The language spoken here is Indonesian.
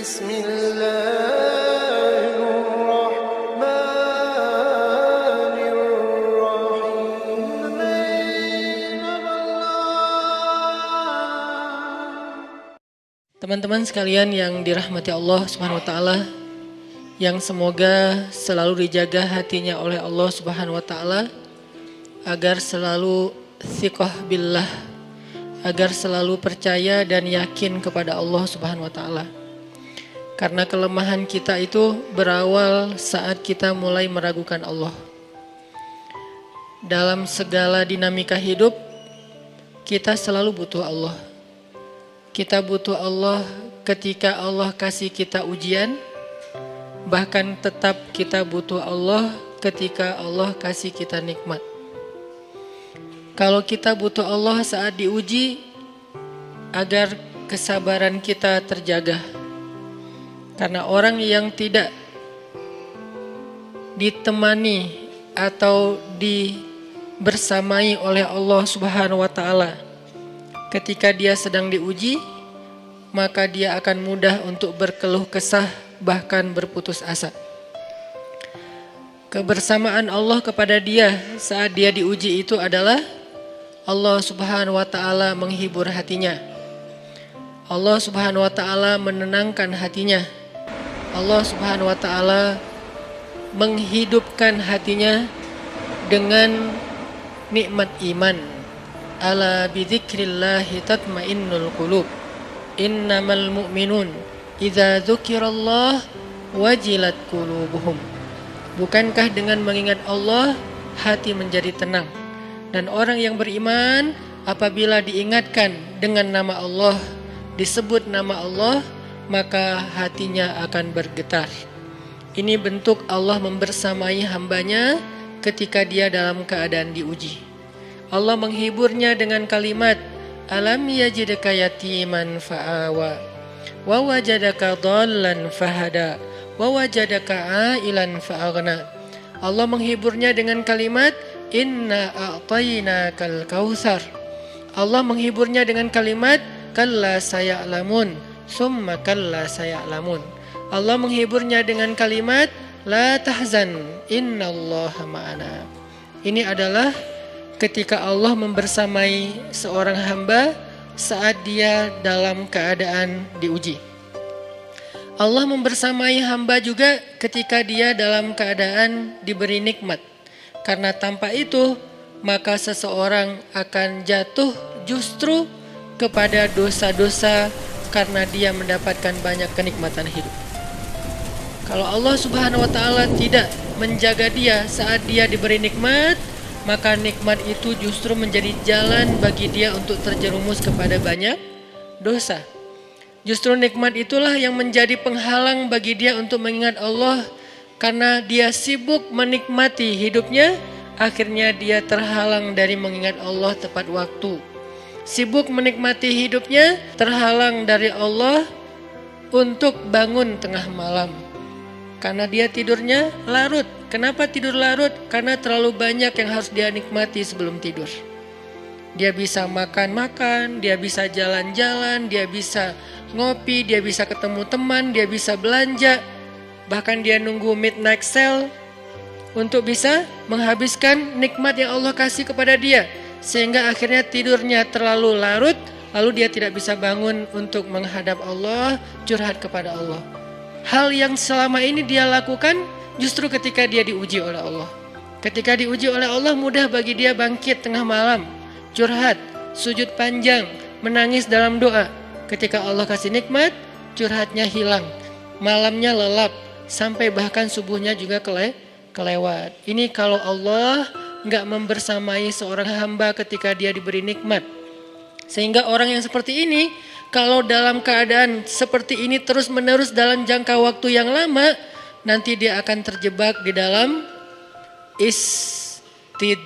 بسم الله الرحمن الرحيم. Teman-teman sekalian yang dirahmati Allah Subhanahu wa taala, yang semoga selalu dijaga hatinya oleh Allah Subhanahu wa taala agar selalu thiqah billah, agar selalu percaya dan yakin kepada Allah Subhanahu wa taala. Karena kelemahan kita itu berawal saat kita mulai meragukan Allah. Dalam segala dinamika hidup, kita selalu butuh Allah. Kita butuh Allah ketika Allah kasih kita ujian, bahkan tetap kita butuh Allah ketika Allah kasih kita nikmat. Kalau kita butuh Allah saat diuji, agar kesabaran kita terjaga. Karena orang yang tidak ditemani atau dibersamai oleh Allah Subhanahu wa taala ketika dia sedang diuji, maka dia akan mudah untuk berkeluh kesah, bahkan berputus asa. Kebersamaan Allah kepada dia saat dia diuji itu adalah Allah Subhanahu wa taala menghibur hatinya. Allah Subhanahu wa taala menenangkan hatinya. Allah Subhanahu wa taala menghidupkan hatinya dengan nikmat iman. Ala bidzikrillahi tatmainnul qulub. Innamal mu'minun idza dzukirallah wajilat qulubuhum. Bukankah dengan mengingat Allah hati menjadi tenang? Dan orang yang beriman apabila diingatkan dengan nama Allah, disebut nama Allah, maka hatinya akan bergetar. Ini bentuk Allah membersamai hambanya ketika dia dalam keadaan diuji. Allah menghiburnya dengan kalimat, alam yajidka yatiman fa'awa wa wajadaka dhallan fahada wa wajadaka ailan fa'aghna. Allah menghiburnya dengan kalimat, inna a'tainakal kautsar. Allah menghiburnya dengan kalimat, kalla saya'lamun summa kalla saya'lamun. Allah menghiburnya dengan kalimat, la tahzan innallaha ma'ana. Ini adalah ketika Allah membersamai seorang hamba saat dia dalam keadaan diuji. Allah membersamai hamba juga ketika dia dalam keadaan diberi nikmat. Karena tanpa itu, maka seseorang akan jatuh justru kepada dosa-dosa karena dia mendapatkan banyak kenikmatan hidup. Kalau Allah Subhanahu wa taala tidak menjaga dia saat dia diberi nikmat, maka nikmat itu justru menjadi jalan bagi dia untuk terjerumus kepada banyak dosa. Justru nikmat itulah yang menjadi penghalang bagi dia untuk mengingat Allah. Karena dia sibuk menikmati hidupnya, akhirnya dia terhalang dari mengingat Allah tepat waktu. Sibuk menikmati hidupnya, terhalang dari Allah untuk bangun tengah malam. Karena dia tidurnya larut. Kenapa tidur larut? Karena terlalu banyak yang harus dia nikmati sebelum tidur. Dia bisa makan-makan, dia bisa jalan-jalan, dia bisa ngopi, dia bisa ketemu teman, dia bisa belanja. Bahkan dia nunggu midnight sale untuk bisa menghabiskan nikmat yang Allah kasih kepada dia. Sehingga akhirnya tidurnya terlalu larut, lalu dia tidak bisa bangun untuk menghadap Allah, curhat kepada Allah. Hal yang selama ini dia lakukan justru ketika dia diuji oleh Allah. Ketika diuji oleh Allah, mudah bagi dia bangkit tengah malam, curhat, sujud panjang, menangis dalam doa. Ketika Allah kasih nikmat, curhatnya hilang, malamnya lelap, sampai bahkan subuhnya juga kelewat. Ini kalau Allah gak membersamai seorang hamba ketika dia diberi nikmat. Sehingga orang yang seperti ini, kalau dalam keadaan seperti ini terus menerus dalam jangka waktu yang lama, nanti dia akan terjebak di dalam istidraj.